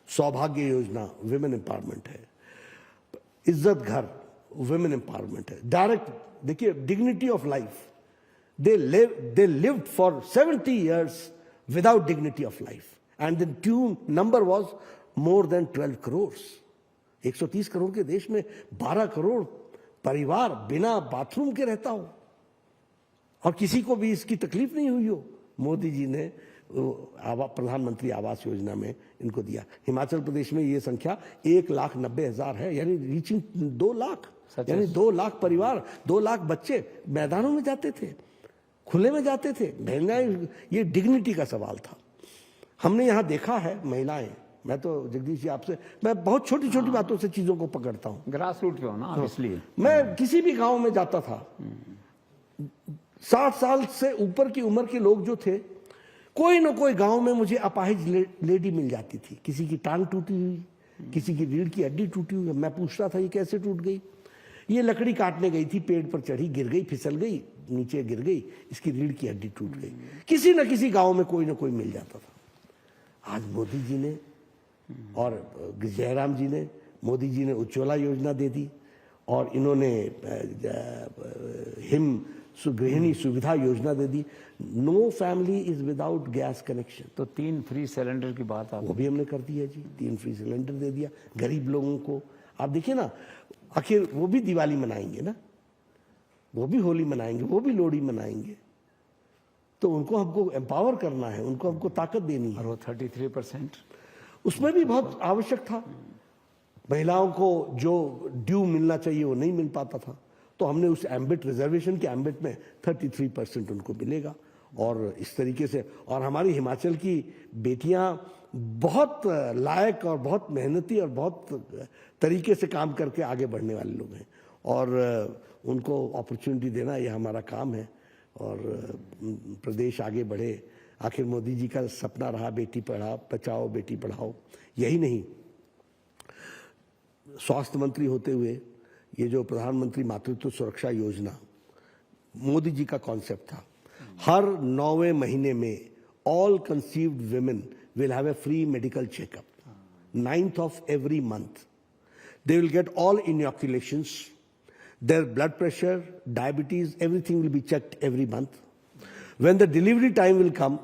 सौभाग्य योजना विमेन एम्पावरमेंट है, इज्जत घर विमेन एम्पावरमेंट है। डायरेक्ट देखिए, dignity of life, they lived for 70 years without dignity of life, and the number was more than 12 crores। 130 crore के देश में 12 करोड़ परिवार बिना बाथरूम के रहता हो, और किसी को भी इसकी तकलीफ नहीं हुई हो। मोदी जी ने प्रधानमंत्री आवास योजना में इनको दिया। हिमाचल प्रदेश में ये संख्या 1,90,000 है, यानी रीचिंग 2 लाख, यानी 2 लाख परिवार, 2 लाख बच्चे मैदानों में जाते थे, खुले में जाते थे। महिलाएं, ये डिग्निटी का सवाल था। हमने यहाँ देखा है महिलाएं, मैं तो जगदीश जी आपसे, मैं बहुत छोटी छोटी बातों से चीजों को पकड़ता हूँ। ग्रास रूट पे हो ना, इसलिए मैं किसी भी गांव में जाता था, 60 साल से ऊपर की उम्र के लोग जो थे, कोई ना कोई गांव में मुझे अपाहिज लेडी मिल जाती थी। किसी की टांग टूटी हुई, किसी की रीढ़ की हड्डी टूटी हुई। मैं पूछता था, ये कैसे टूट गई? ये लकड़ी काटने गई थी, पेड़ पर चढ़ी, गिर गई, फिसल गई, नीचे गिर गई, इसकी रीढ़ की हड्डी टूट गई। किसी न किसी गांव में कोई ना कोई मिल जाता था। आज मोदी जी ने और जयराम जी ने, मोदी जी ने उज्ज्वला योजना दे दी, और इन्होंने हिम गृहिणी सुविधा योजना दे दी। No family is without gas connection. तो 3 फ्री सिलेंडर की बात वो भी हमने कर दी है जी, 3 फ्री सिलेंडर दे दिया गरीब लोगों को। आप देखिए ना, आखिर वो भी दिवाली मनाएंगे ना, वो भी होली मनाएंगे, वो भी लोहड़ी मनाएंगे, तो उनको हमको एम्पावर करना है, उनको हमको ताकत देनी है। और वो 33%, उसमें भी बहुत आवश्यक था। महिलाओं को जो ड्यू मिलना चाहिए वो नहीं मिल पाता था, तो हमने उस एम्बिट, रिजर्वेशन के एम्बिट में 33% उनको मिलेगा। और इस तरीके से, और हमारी हिमाचल की बेटियां बहुत लायक और बहुत मेहनती और बहुत तरीके से काम करके आगे बढ़ने वाले लोग हैं, और उनको अपॉर्चुनिटी देना ये हमारा काम है, और प्रदेश आगे बढ़े। आखिर मोदी जी का सपना रहा बेटी बचाओ बेटी पढ़ाओ। यही नहीं, स्वास्थ्य मंत्री होते हुए ये जो प्रधानमंत्री मातृत्व सुरक्षा योजना मोदी जी का कॉन्सेप्ट था, हर 9वें महीने में all conceived women will have a free medical checkup. 9th of every month. They will get all inoculations, their blood pressure, diabetes, everything will be checked every month. When the delivery time will come,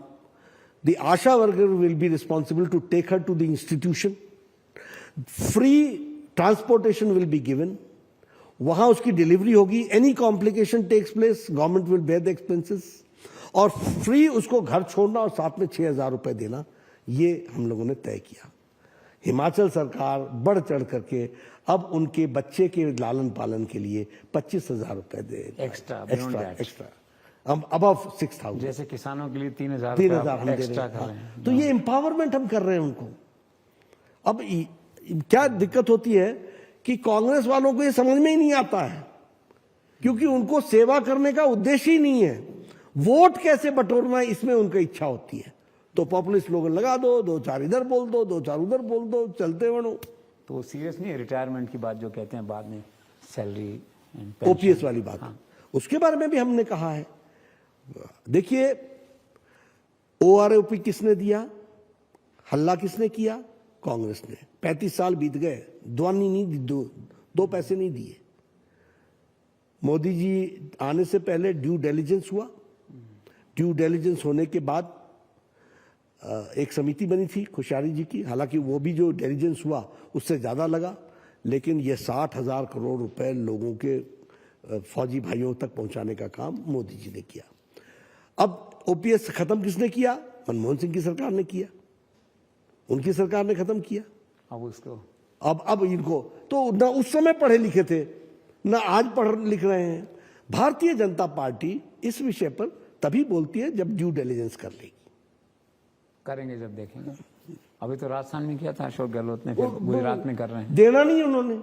the ASHA worker will be responsible to take her to the institution. Free transportation will be given. वहां उसकी delivery होगी, any complication takes place government will bear the expenses, और free उसको घर छोड़ना और साथ में 6,000 रुपए देना, ये हम लोगों ने तय किया। हिमाचल सरकार बढ़ चढ़ करके अब उनके बच्चे के लालन पालन के लिए 25,000 रुपए दे एक्स्ट्रा अबव 6,000, जैसे किसानों के लिए 3,000 हम दे एक्स्ट्रा रहे कर रहे हैं। हैं। तो ये एम्पावरमेंट हम कर रहे हैं उनको। अब क्या दिक्कत होती है कि कांग्रेस वालों को ये समझ में ही नहीं आता है, क्योंकि उनको सेवा करने का उद्देश्य ही नहीं है, वोट कैसे बटोरना है इसमें उनकी इच्छा होती है। तो पॉपुलिस्ट लोग लगा दो, 2-4 इधर बोल दो, 2-4 उधर बोल दो, चलते बनो। तो सीरियस नहीं है रिटायरमेंट की बात जो कहते हैं बाद में, सैलरी ओपीएस वाली बात। हाँ। उसके बारे में भी हमने कहा है। देखिए, ओआरओपी किसने दिया, हल्ला किसने किया? कांग्रेस ने। 35 साल बीत गए, दुआनी नहीं दी, दो पैसे नहीं दिए। मोदी जी आने से पहले ड्यू डिलिजेंस हुआ, ड्यू डिलिजेंस होने के बाद एक समिति बनी थी खुशहाली जी की, हालांकि वो भी जो डिलिजेंस हुआ उससे ज्यादा लगा, लेकिन ये 60,000 करोड़ रुपए लोगों के फौजी भाइयों तक पहुंचाने का काम मोदी जी ने किया। अब ओपीएस खत्म किसने किया? मनमोहन सिंह की सरकार ने किया, उनकी सरकार ने खत्म किया। अब उसको अब इनको तो ना उस समय पढ़े लिखे थे, ना आज पढ़ लिख रहे हैं। भारतीय जनता पार्टी इस विषय पर तभी बोलती है जब ड्यू डिलिजेंस कर लेगी। करेंगे जब देखेंगे। अभी तो राजस्थान में किया था अशोक गहलोत ने, फिर गुजरात में कर रहे हैं। देना नहीं उन्होंने।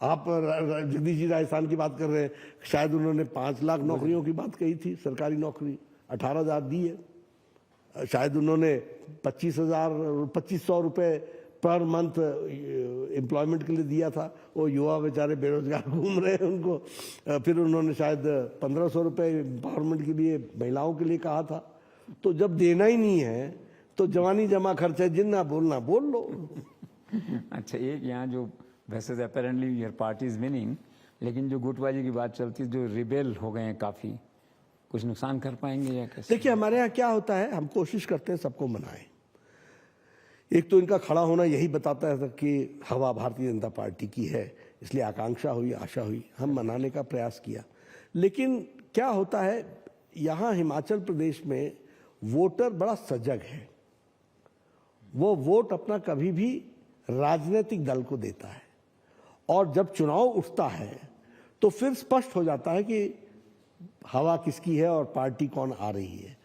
आप जगदीश जी राजस्थान की बात कर रहे हैं, शायद उन्होंने 5 लाख नौकरियों की बात कही थी, सरकारी नौकरी 18,000 दी है। शायद उन्होंने 25,000-2500 रुपए पर मंथ एम्प्लॉयमेंट के लिए दिया था। वो युवा बेचारे बेरोजगार घूम रहे हैं, उनको फिर उन्होंने शायद 1,500 रुपए एम्पावरमेंट के लिए महिलाओं के लिए कहा था। तो जब देना ही नहीं है तो जवानी जमा खर्चा जिन्ना बोलना बोल लो। अच्छा, एक यहाँ जो वैसे apparently your party is winning, लेकिन जो गुटबाजी की बात चलती है, जो रिबेल हो गए हैं काफी, कुछ नुकसान कर पाएंगे या कैसे? देखिए, हमारे यहाँ क्या होता है, हम कोशिश करते हैं सबको मनाएं। एक तो इनका खड़ा होना यही बताता है कि हवा भारतीय जनता पार्टी की है, इसलिए आकांक्षा हुई, आशा हुई, हम मनाने का प्रयास किया। लेकिन क्या होता है, यहाँ हिमाचल प्रदेश में वोटर बड़ा सजग है। वो वोट अपना कभी भी राजनीतिक दल को देता है, और जब चुनाव उठता है तो फिर स्पष्ट हो जाता है कि हवा किसकी है और पार्टी कौन आ रही है।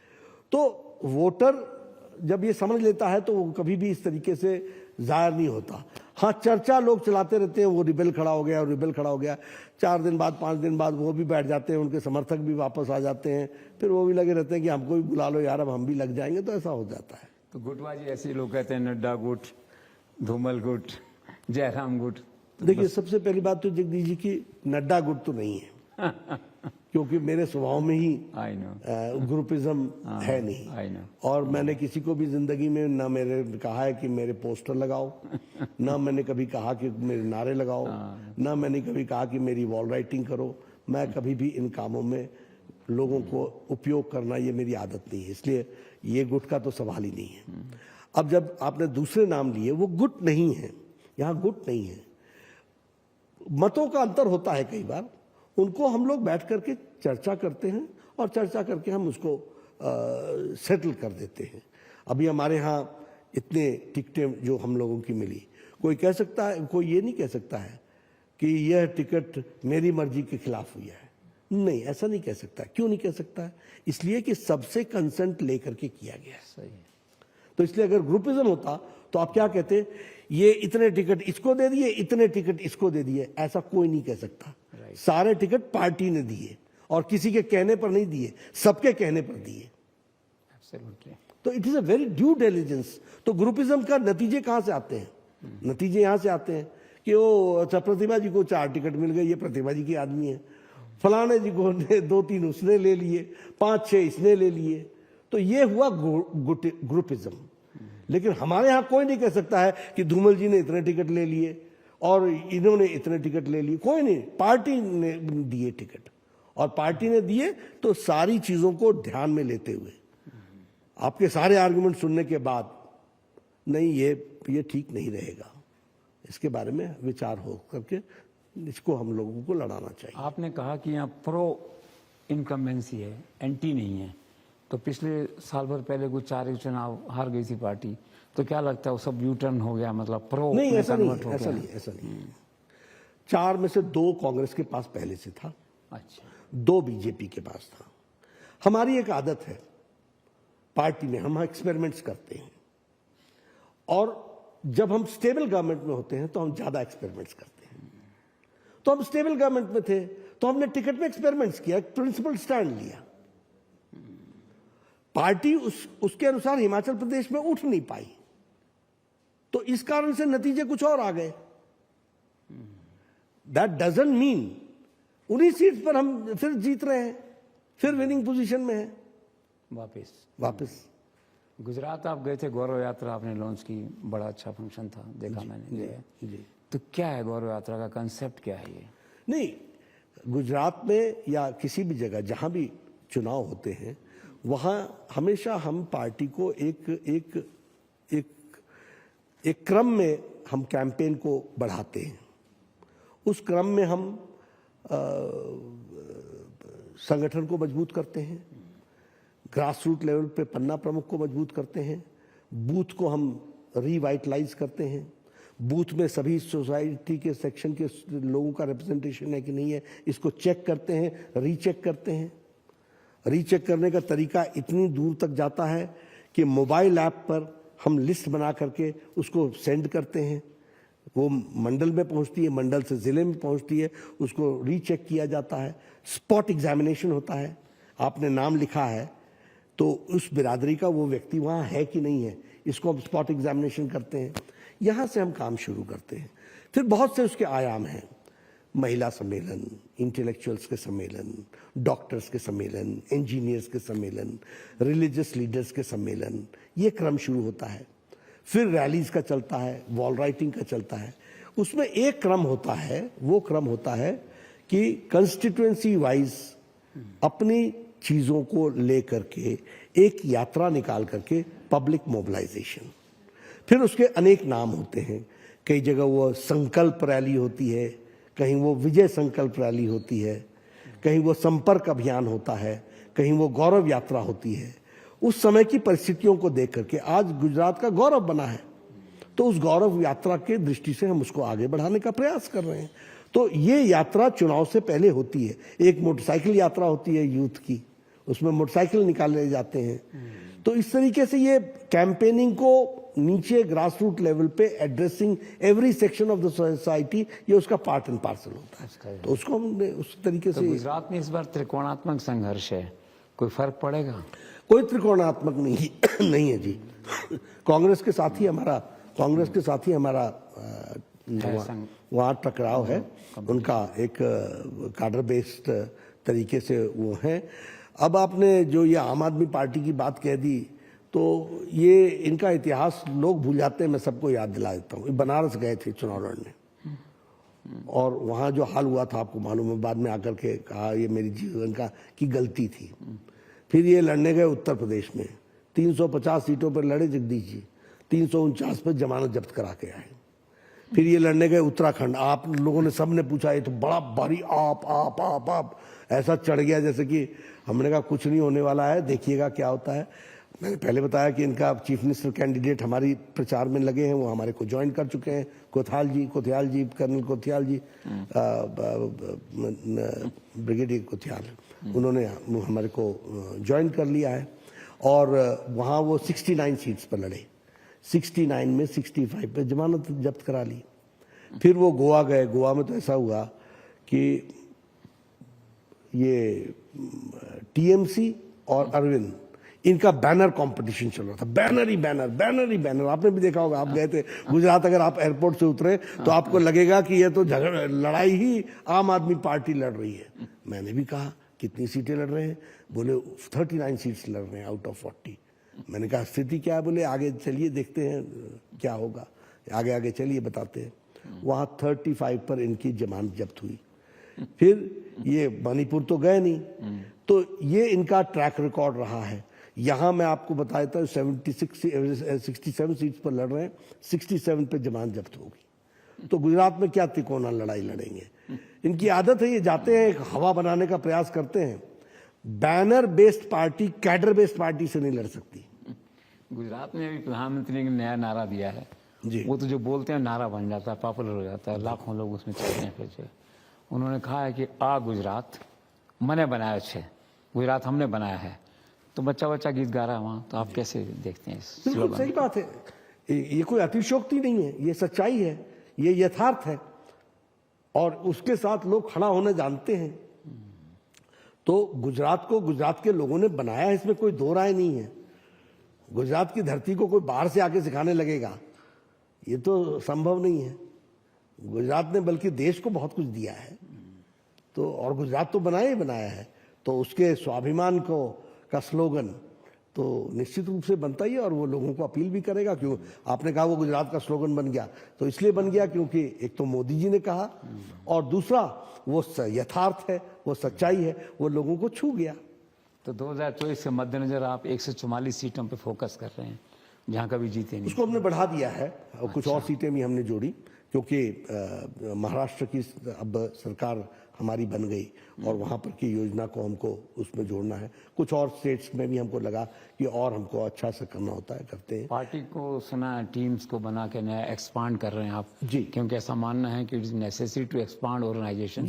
तो वोटर जब ये समझ लेता है तो वो कभी भी इस तरीके से जाहिर नहीं होता। हाँ, चर्चा लोग चलाते रहते हैं, वो रिबेल खड़ा हो गया और रिबेल खड़ा हो गया, 4 दिन बाद 5 दिन बाद वो भी बैठ जाते हैं, उनके समर्थक भी वापस आ जाते हैं, फिर वो भी लगे रहते हैं कि हमको भी बुला लो यार, अब हम भी लग जाएंगे। तो ऐसा हो जाता है। तो गुटबाजी ऐसे लोग कहते हैं, नड्डा गुट, धूमल गुट, जयराम गुट। देखिए, सबसे पहली बात तो जगदीश जी की नड्डा गुट तो नहीं है, क्योंकि मेरे स्वभाव में ही ग्रुपिज्म है नहीं। और मैंने किसी को भी जिंदगी में ना मेरे कहा है कि मेरे पोस्टर लगाओ, ना मैंने कभी कहा कि मेरे नारे लगाओ, ना मैंने कभी कहा कि मेरी वॉल राइटिंग करो। मैं कभी भी इन कामों में लोगों को उपयोग करना, ये मेरी आदत नहीं है, इसलिए ये गुट का तो सवाल ही नहीं है। अब जब आपने दूसरे नाम लिए, वो गुट नहीं है, यहाँ गुट नहीं है। मतों का अंतर होता है कई बार, उनको हम लोग बैठ करके चर्चा करते हैं और चर्चा करके हम उसको सेटल कर देते हैं। अभी हमारे यहाँ इतने टिकटें जो हम लोगों की मिली, कोई कह सकता है, कोई ये नहीं कह सकता है कि यह टिकट मेरी मर्जी के खिलाफ हुई है। नहीं, ऐसा नहीं कह सकता। क्यों नहीं कह सकता है? इसलिए कि सबसे कंसेंट लेकर के किया गया है। सही। तो इसलिए अगर ग्रुपिज्म होता तो आप क्या कहते, ये इतने टिकट इसको दे दिए, इतने टिकट इसको दे दिए, ऐसा कोई नहीं कह सकता। सारे टिकट पार्टी ने दिए और किसी के कहने पर नहीं दिए, सबके कहने पर दिए। तो it is a very due diligence. तो ग्रुपिज्म का नतीजे कहां से आते हैं? नतीजे यहां से आते हैं कि वो अच्छा, प्रतिभा जी को 4 टिकट मिल गए, ये प्रतिभा जी की आदमी है, फलाने जी को 2-3 उसने ले लिए, 5-6 इसने ले लिए। तो ये हुआ ग्रुपिज्म। लेकिन हमारे यहां कोई नहीं कह सकता है कि धूमल जी ने इतने टिकट ले लिए और इन्होंने इतने टिकट ले लिए। कोई नहीं, पार्टी ने दिए टिकट, और पार्टी ने दिए तो सारी चीजों को ध्यान में लेते हुए, आपके सारे आर्गुमेंट सुनने के बाद, नहीं ये ठीक नहीं रहेगा, इसके बारे में विचार हो करके इसको हम लोगों को लड़ाना चाहिए। आपने कहा कि यहाँ प्रो इनकम्बेंसी है, एंटी नहीं है, तो पिछले साल भर पहले कुछ 4 चुनाव हार गई थी पार्टी, तो क्या लगता है वो सब यू टर्न हो गया, मतलब प्रो नहीं, ऐसा नहीं, ऐसा ऐसा नहीं। 4 में से 2 कांग्रेस के पास पहले से था, अच्छा, 2 बीजेपी के पास था। हमारी एक आदत है पार्टी में, हम एक्सपेरिमेंट्स करते हैं, और जब हम स्टेबल गवर्नमेंट में होते हैं तो हम ज्यादा एक्सपेरिमेंट्स करते हैं। तो हम स्टेबल गवर्नमेंट में थे तो हमने टिकट में एक्सपेरिमेंट्स किया, प्रिंसिपल स्टैंड लिया। पार्टी उसके अनुसार हिमाचल प्रदेश में उठ नहीं पाई, तो इस कारण से नतीजे कुछ और आ गए। दैट डजंट मीन उन्हीं सीट पर हम फिर जीत रहे हैं, फिर विनिंग पोजीशन में है वापस। गुजरात आप गए थे, गौरव यात्रा आपने लॉन्च की, बड़ा अच्छा फंक्शन था, देखा मैंने जो है। जी, तो क्या है गौरव यात्रा का कंसेप्ट, क्या है ये? नहीं, गुजरात में या किसी भी जगह जहां भी चुनाव होते हैं वहां हमेशा हम पार्टी को एक क्रम में हम कैंपेन को बढ़ाते हैं। उस क्रम में हम संगठन को मजबूत करते हैं, ग्रास रूट लेवल पे पन्ना प्रमुख को मजबूत करते हैं, बूथ को हम रिवाइटलाइज करते हैं, बूथ में सभी सोसाइटी के सेक्शन के लोगों का रिप्रेजेंटेशन है कि नहीं है, इसको चेक करते हैं, रीचेक करते हैं। रीचेक करने का तरीका इतनी दूर तक जाता है कि मोबाइल ऐप पर हम लिस्ट बना करके उसको सेंड करते हैं, वो मंडल में पहुंचती है, मंडल से जिले में पहुंचती है, उसको रीचेक किया जाता है, स्पॉट एग्जामिनेशन होता है। आपने नाम लिखा है तो उस बिरादरी का वो व्यक्ति वहाँ है कि नहीं है, इसको हम स्पॉट एग्जामिनेशन करते हैं। यहाँ से हम काम शुरू करते हैं। फिर बहुत से उसके आयाम हैं, महिला सम्मेलन, इंटेलेक्चुअल्स के सम्मेलन, डॉक्टर्स के सम्मेलन, इंजीनियर्स के सम्मेलन, रिलीजियस लीडर्स के सम्मेलन, ये क्रम शुरू होता है। फिर रैलीज का चलता है, वॉल राइटिंग का चलता है। उसमें एक क्रम होता है, वो क्रम होता है कि कंस्टिट्यूएंसी वाइज अपनी चीजों को लेकर के एक यात्रा निकाल करके पब्लिक मोबिलाइजेशन। फिर उसके अनेक नाम होते हैं, कई जगह वो संकल्प रैली होती है, कहीं वो विजय संकल्प रैली होती है, कहीं वो संपर्क अभियान होता है, कहीं वो गौरव यात्रा होती है। उस समय की परिस्थितियों को देख करके आज गुजरात का गौरव बना है, तो उस गौरव यात्रा के दृष्टि से हम उसको आगे बढ़ाने का प्रयास कर रहे हैं। तो ये यात्रा चुनाव से पहले होती है। एक मोटरसाइकिल यात्रा होती है यूथ की, उसमें मोटरसाइकिल निकाले जाते हैं। तो इस तरीके से ये कैंपेनिंग को नीचे ग्रास रूट लेवल पे addressing every section of the society, ये उसका पार्ट एंड पार्सल होता है। तो उसको हमने उस तरीके से। गुजरात में इस बार त्रिकोणात्मक संघर्ष है, कोई फर्क पड़ेगा? कोई त्रिकोणात्मक नहीं है जी। कांग्रेस के साथ ही हमारा वहाँ टकराव है, उनका एक कार्डर बेस्ड तरीके से वो है। अब आपने जो ये आम आदमी पार्टी की बात कह दी, तो ये इनका इतिहास लोग भूल जाते हैं, मैं सबको याद दिला देता हूँ। बनारस गए थे चुनाव लड़ने, और वहाँ जो हाल हुआ था आपको मालूम है, बाद में आकर के कहा ये मेरी जीवन की गलती थी। फिर ये लड़ने गए उत्तर प्रदेश में, 350 सीटों पर लड़े जगदीश जी, 349 पर जमानत जब्त करा के आए। फिर ये लड़ने गए उत्तराखंड, आप लोगों ने सबने पूछा ये तो बड़ा भारी आप ऐसा चढ़ गया जैसे कि हमने कहा कुछ नहीं होने वाला है, देखिएगा क्या होता है। मैंने पहले बताया कि इनका चीफ मिनिस्टर कैंडिडेट हमारी प्रचार में लगे हैं, वो हमारे को ज्वाइन कर चुके हैं, कोथियाल जी कर्नल कोथियाल जी, ब्रिगेडियर कोथियाल, उन्होंने हमारे को ज्वाइन कर लिया है। और वहाँ वो 69 सीट्स पर लड़े, 69 में 65 पे जमानत जब्त करा ली। फिर वो गोवा गए, गोवा में तो ऐसा हुआ कि ये टीएमसी और अरविंद, इनका बैनर कंपटीशन चल रहा था, बैनर ही बैनर। आपने भी देखा होगा, आप गए थे गुजरात, अगर आप एयरपोर्ट से उतरे तो आपको लगेगा कि ये तो लड़ाई ही आम आदमी पार्टी लड़ रही है। मैंने भी कहा कितनी सीटें लड़ रहे हैं? बोले 39 सीट्स लड़ रहे हैं आउट ऑफ 40। मैंने कहा स्थिति क्या है? बोले आगे चलिए देखते हैं क्या होगा, आगे चलिए बताते हैं। वहाँ 35 पर इनकी जमानत जब्त हुई। फिर ये मणिपुर तो गए नहीं, तो ये इनका ट्रैक रिकॉर्ड रहा है। यहाँ मैं आपको बता देता हूँ 67 सीट्स पर लड़ रहे हैं, 67 पे जमानत जब्त होगी। तो गुजरात में क्या तिकोना लड़ाई लड़ेंगे। इनकी आदत है, ये जाते हैं, एक हवा बनाने का प्रयास करते हैं। Banner based party cadre based party से नहीं लड़ सकती। गुजरात में भी प्रधानमंत्री ने नया नारा दिया है जी। वो तो जो बोलते हैं नारा बन जाता है, पॉपुलर हो जाता है, लाखों लोग उसमें चलते हैं। फिर उन्होंने कहा है कि आ गुजरात मैंने बनाया छे, गुजरात हमने बनाया है। तो बच्चा बच्चा गीत गा रहा है वहाँ, तो आप कैसे देखते हैं इस बिल्कुल स्लोगन सही को? बात है, ये कोई अतिशयोक्ति नहीं है, ये सच्चाई है, ये यथार्थ है और उसके साथ लोग खड़ा होने जानते हैं। तो गुजरात को गुजरात के लोगों ने बनाया है, इसमें कोई दो राय नहीं है। गुजरात की धरती को कोई बाहर से आके सिखाने लगेगा, ये तो संभव नहीं है। गुजरात ने बल्कि देश को बहुत कुछ दिया है, तो और गुजरात तो बनाया ही बनाया है, तो उसके स्वाभिमान को का स्लोगन तो निश्चित रूप से बनता ही है और वो लोगों को अपील भी करेगा। क्यों आपने कहा वो गुजरात का स्लोगन बन गया, तो इसलिए बन गया क्योंकि एक तो मोदी जी ने कहा और दूसरा वो यथार्थ है, वो सच्चाई है, वो लोगों को छू गया। तो 2024 के मद्देनजर आप 144 सीटों पे फोकस कर रहे हैं जहां कभी जीते नहीं। उसको हमने बढ़ा दिया है और कुछ और सीटें भी हमने जोड़ी, क्योंकि महाराष्ट्र की अब सरकार हमारी बन गई और वहां पर की योजना को हमको उसमें जोड़ना है। कुछ और स्टेट्स में भी हमको लगा कि और हमको अच्छा से करना होता है, करते हैं। पार्टी को सुना टीम्स को बना के नया एक्सपांड कर रहे हैं आप जी। क्योंकि ऐसा मानना है कि it is necessary to expand organisation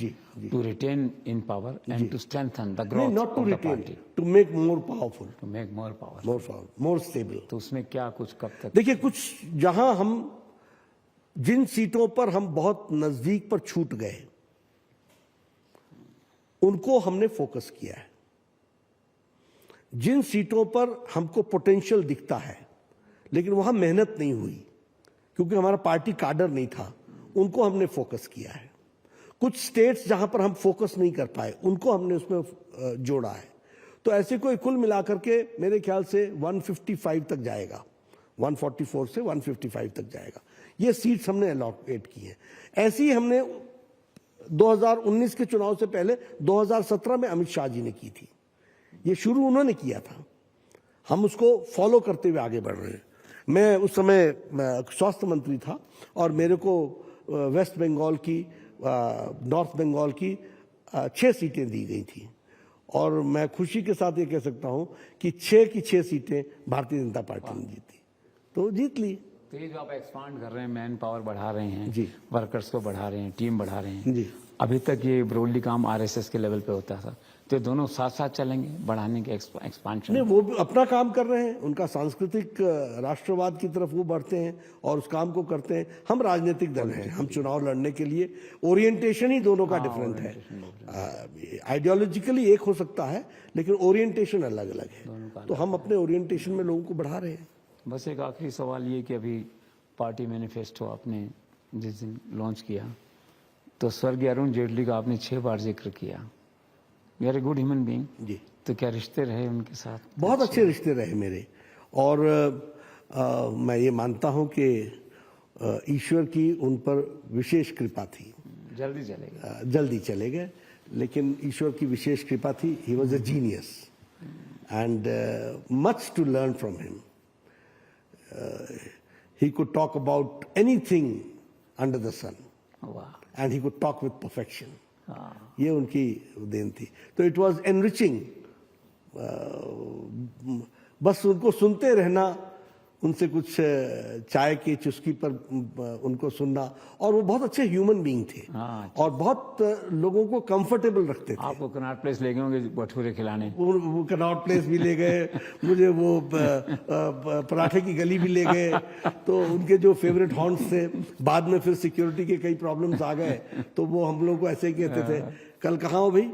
to retain in power and to strengthen the growth not to of the retain, party, to make more powerful, to make more power, more stable. तो उसमें क्या कुछ कब तक? देखिए, कुछ जहां हम जिन सीटों पर हम बहुत नजदीक पर छूट गए उनको हमने फोकस किया है। जिन सीटों पर हमको पोटेंशियल दिखता है लेकिन वहां मेहनत नहीं हुई क्योंकि हमारा पार्टी काडर नहीं था, उनको हमने फोकस किया है। कुछ स्टेट्स जहां पर हम फोकस नहीं कर पाए उनको हमने उसमें जोड़ा है। तो ऐसे कोई कुल मिलाकर के मेरे ख्याल से 155 तक जाएगा, 144 से 155 तक जाएगा। ये सीट्स हमने अलॉकेट की हैं। ऐसी ही हमने 2019 के चुनाव से पहले 2017 में अमित शाह जी ने की थी। ये शुरू उन्होंने किया था, हम उसको फॉलो करते हुए आगे बढ़ रहे हैं। मैं उस समय स्वास्थ्य मंत्री था और मेरे को वेस्ट बंगाल की, नॉर्थ बंगाल की 6 सीटें दी गई थी और मैं खुशी के साथ ये कह सकता हूं कि 6 की 6 सीटें भारतीय जनता पार्टी ने जीती, तो जीत ली। तो ये जो आप एक्सपांड कर रहे हैं, मैन पावर बढ़ा रहे हैं जी, वर्कर्स को बढ़ा रहे हैं, टीम बढ़ा रहे हैं जी। अभी तक ये ब्रॉडली काम आरएसएस के लेवल पे होता था, तो ये दोनों साथ साथ चलेंगे बढ़ाने के एक्सपांशन? नहीं, वो अपना काम कर रहे हैं, उनका सांस्कृतिक राष्ट्रवाद की तरफ वो बढ़ते हैं और उस काम को करते हैं। हम राजनीतिक दल हैं, हम चुनाव लड़ने के लिए ओरिएंटेशन ही दोनों का डिफरेंट है। आइडियोलॉजिकली एक हो सकता है लेकिन ओरिएंटेशन अलग अलग है, तो हम अपने ओरिएंटेशन में लोगों को बढ़ा रहे हैं। बस एक आखिरी सवाल ये कि अभी पार्टी मैनिफेस्टो आपने जिस दिन लॉन्च किया तो स्वर्गीय अरुण जेटली का आपने 6 बार जिक्र किया। वेरी गुड ह्यूमन बीइंग जी। तो क्या रिश्ते रहे उनके साथ? बहुत अच्छे रिश्ते रहे मेरे और मैं ये मानता हूं कि ईश्वर की उन पर विशेष कृपा थी। जल्दी चले गए लेकिन ईश्वर की विशेष कृपा थी। He was a genius and much to learn from him. He could talk about anything under the sun. Wow. And he could talk with perfection. ये उनकी देन थी। तो इट वॉज एनरिचिंग, बस उनको सुनते रहना, उनसे कुछ चाय की चुस्की पर उनको सुनना, और वो बहुत अच्छे ह्यूमन बीइंग थे और बहुत लोगों को कंफर्टेबल रखते थे। आपको कनॉट प्लेस ले गए होंगे भटूरे खिलाने? वो कनॉट प्लेस भी ले गए, मुझे वो पराठे की गली भी ले गए। तो उनके जो फेवरेट हॉन्ट्स थे, बाद में फिर सिक्योरिटी के कई प्रॉब्लम्स आ गए तो वो हम लोग को ऐसे ही कहते थे, कल कहाँ हो भाई?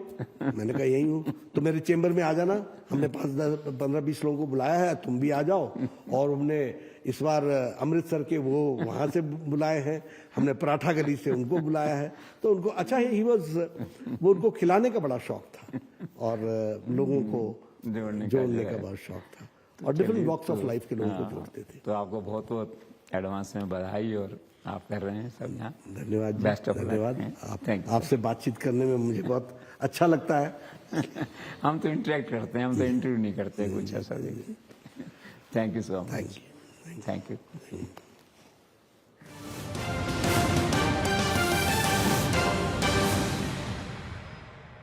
मैंने कहा यही हूँ। तो मेरे चेंबर में आ जाना, हमने 15-20 लोगों को बुलाया है, तुम भी आ जाओ। और हमने इस बार अमृतसर के वो वहां से बुलाए हैं, हमने पराठा गली से उनको बुलाया है। तो उनको अच्छा ही वो उनको खिलाने का बड़ा शौक था और लोगों को जोड़ने का बड़ा शौक था और डिफरेंट वॉक्स ऑफ लाइफ के लोगों को जोड़ते थे। तो आपको बहुत बहुत एडवांस में बधाई और आप कर रहे हैं सब यहाँ। धन्यवाद, बेस्ट ऑफ धन्यवाद। लक। आपसे बातचीत करने में मुझे बहुत अच्छा लगता है। हम तो इंटरेक्ट करते हैं, हम तो इंटरव्यू नहीं करते कुछ ऐसा। Thank you so much. Thank you. Thank you.